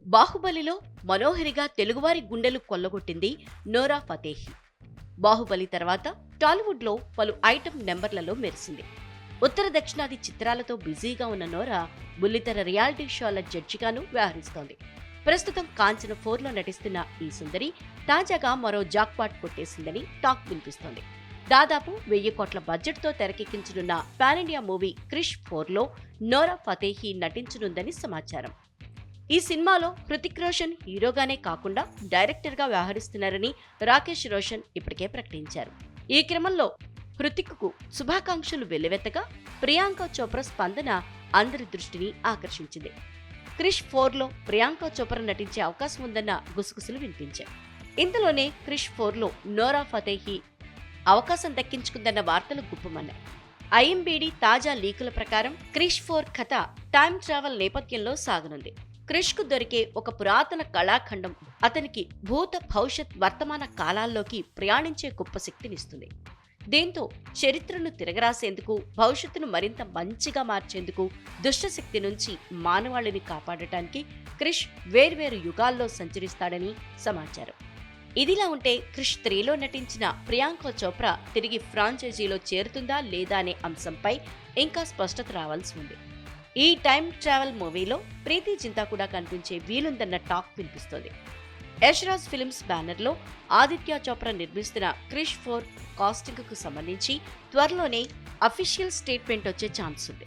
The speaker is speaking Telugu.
బాహుబలిలో మనోహరిగా తెలుగువారి గుండెలు కొల్లగొట్టింది నోరా ఫతేహి. బాహుబలి తర్వాత టాలీవుడ్లో పలు ఐటెం నెంబర్లలో మెరిసింది. ఉత్తర దక్షిణాది చిత్రాలతో బిజీగా ఉన్న నోరా బుల్లితెర రియాలిటీ షోల జడ్జిగాను వ్యవహరిస్తోంది. ప్రస్తుతం కాంచన 4లో నటిస్తున్న ఈ సుందరి తాజాగా మరో జాక్పాట్ కొట్టేసిందని టాక్ వినిపిస్తోంది. దాదాపు 1000 కోట్ల బడ్జెట్తో తెరకెక్కించనున్న పాన్ ఇండియా మూవీ క్రిష్ 4లో నోరా ఫతేహి నటించనుందని సమాచారం. ఈ సినిమాలో హృతిక్ రోషన్ హీరోగానే కాకుండా డైరెక్టర్గా వ్యవహరిస్తున్నారని రాకేష్ రోషన్ ఇప్పటికే ప్రకటించారు. ఈ క్రమంలో హృతిక్కు శుభాకాంక్షలు వెల్లువెత్తగా ప్రియాంక చోప్రా స్పందన అందరి దృష్టిని ఆకర్షించింది. క్రిష్ 4లో ప్రియాంక చోప్రా నటించే అవకాశం ఉందన్న గుసగుసలు వినిపించాయి. ఇందులోనే క్రిష్ 4లో నోరా ఫతేహి అవకాశం దక్కించుకుందన్న వార్తలు గుప్పమన్నాయి. ఐఎంబీడీ తాజా లీకుల ప్రకారం క్రిష్ 4 కథ టైమ్ ట్రావెల్ నేపథ్యంలో సాగనుంది. క్రిష్ కు దొరికే ఒక పురాతన కళాఖండం అతనికి భూత భవిష్యత్ వర్తమాన కాలాల్లోకి ప్రయాణించే గొప్ప శక్తినిస్తుంది. దీంతో చరిత్రను తిరగరాసేందుకు, భవిష్యత్తును మరింత మంచిగా మార్చేందుకు, దుష్టశక్తి నుంచి మానవాళిని కాపాడటానికి క్రిష్ వేర్వేరు యుగాల్లో సంచరిస్తాడని సమాచారం. ఇదిలా ఉంటే క్రిష్ 3లో నటించిన ప్రియాంక చోప్రా తిరిగి ఫ్రాంచైజీలో చేరుతుందా లేదా అనే అంశంపై ఇంకా స్పష్టత రావాల్సి ఉంది. ఈ టైమ్ ట్రావెల్ మూవీలో ప్రీతి జింతా కూడా కనిపించే వీలుందన్న టాక్ వినిపిస్తోంది. యష్రాజ్ ఫిల్మ్స్ బ్యానర్లో ఆదిత్య చోప్రా నిర్మిస్తున్న క్రిష్ 4 కాస్టింగ్కు సంబంధించి త్వరలోనే అఫీషియల్ స్టేట్మెంట్ వచ్చే ఛాన్స్ ఉంది.